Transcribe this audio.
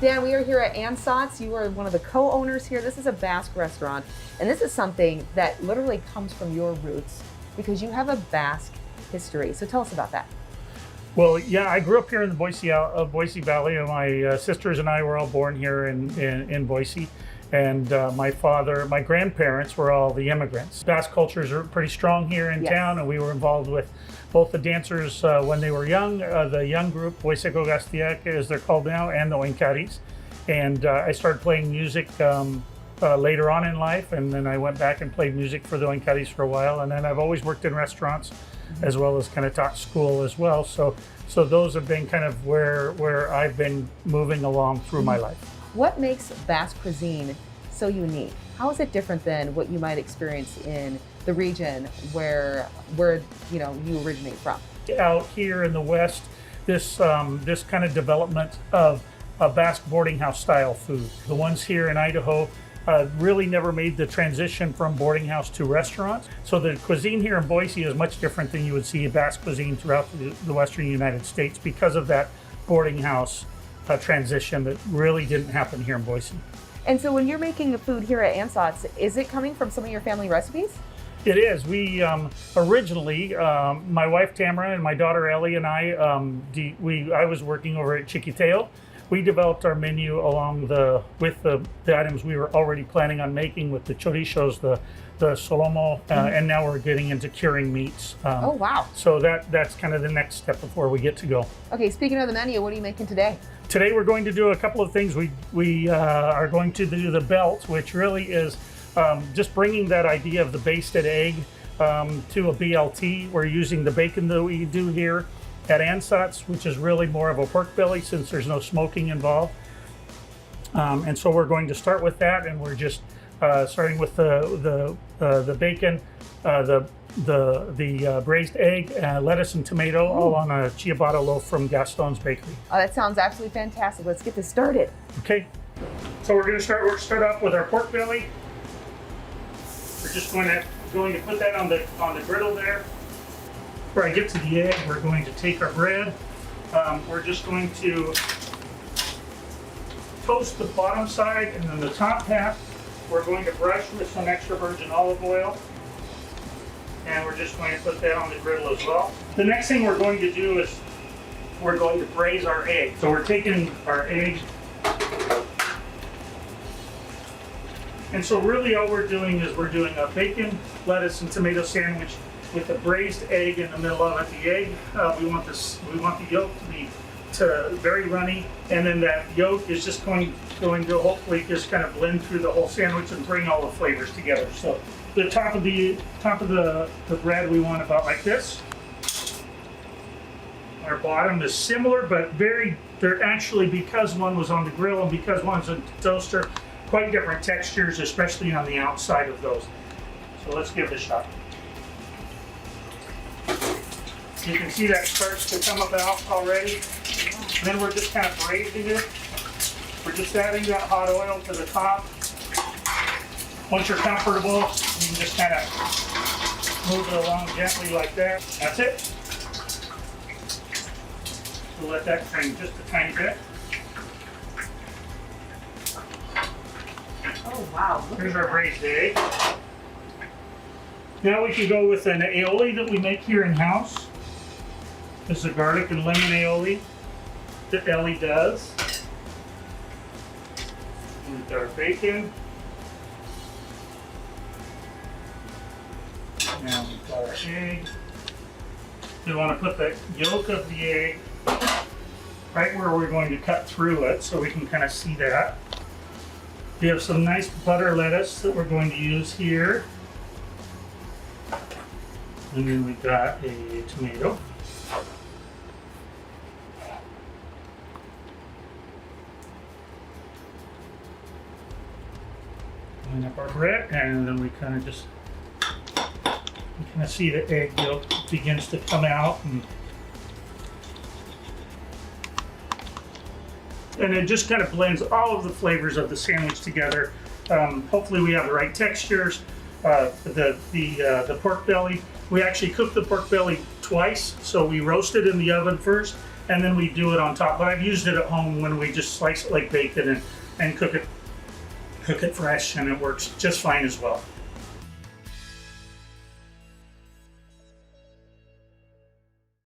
Dan, we are here at Ansots. You are one of the co-owners here. This is a Basque restaurant, and this is something that literally comes from your roots because you have a Basque history. So tell us about that. Well, yeah, I grew up here in the Boise Valley. My sisters and I were all born here in Boise. And my grandparents were all the immigrants. Basque cultures are pretty strong here in town, and we were involved with both the dancers when they were young, the young group, Boiseko Gastiak as they're called now, and the Oinkaris. And I started playing music later on in life, and then I went back and played music for the Oinkaris for a while. And then I've always worked in restaurants, as well as kind of taught school as well. So those have been kind of where I've been moving along through my life. What makes Basque cuisine so unique? How is it different than what you might experience in the region where you originate from? Out here in the West, this kind of development of a Basque boarding house style food. The ones here in Idaho really never made the transition from boarding house to restaurant. So the cuisine here in Boise is much different than you would see Basque cuisine throughout the Western United States because of that boarding house transition that really didn't happen here in Boise. And so when you're making the food here at Ansots, is it coming from some of your family recipes? It is. We originally, my wife Tamara and my daughter Ellie and I was working over at Chiquiteo. We developed our menu with the items we were already planning on making with the Chorizos, the solomo, and now we're getting into curing meats. Oh, wow. So that's kind of the next step before we get to go. Okay, speaking of the menu, what are you making today? Today we're going to do a couple of things. We are going to do the belt, which really is just bringing that idea of the basted egg to a BLT. We're using the bacon that we do here at Ansots, which is really more of a pork belly since there's no smoking involved. And so we're going to start with that, and we're just starting with the bacon, the braised egg, lettuce and tomato, all on a ciabatta loaf from Gaston's Bakery. Oh, that sounds absolutely fantastic. Let's get this started. Okay, so we're going to start off with our pork belly. We're just going to put that on the griddle there. Before I get to the egg, we're going to take our bread. We're just going to toast the bottom side, and then the top half we're going to brush with some extra virgin olive oil. And we're just going to put that on the griddle as well. The next thing we're going to do is we're going to braise our egg. So we're taking our egg, and so really all we're doing is we're doing a bacon, lettuce, and tomato sandwich with a braised egg in the middle of it. The egg, we want the yolk to be very runny, and then that yolk is just going to hopefully just kind of blend through the whole sandwich and bring all the flavors together. So the top of the bread we want about like this. Our bottom is similar, but they're actually, because one was on the grill and because one's a toaster, quite different textures, especially on the outside of those. So let's give it a shot. You can see that starts to come about already. And then we're just kind of braising it. We're just adding that hot oil to the top. Once you're comfortable, you can just kind of move it along gently like that. That's it. We'll let that drain just a tiny bit. Oh, wow. Here's our braised egg. Now we can go with an aioli that we make here in-house. This is a garlic and lemon aioli that Ellie does. We've got our bacon. Now we've got our egg. We want to put the yolk of the egg right where we're going to cut through it so we can kind of see that. We have some nice butter lettuce that we're going to use here. And then we've got a tomato. Line up our bread, and then we kind of see the egg yolk begins to come out, and it just kind of blends all of the flavors of the sandwich together. Hopefully we have the right textures. The pork belly, we actually cook the pork belly twice. So we roast it in the oven first, and then we do it on top. But I've used it at home when we just slice it like bacon and cook it fresh, and it works just fine as well.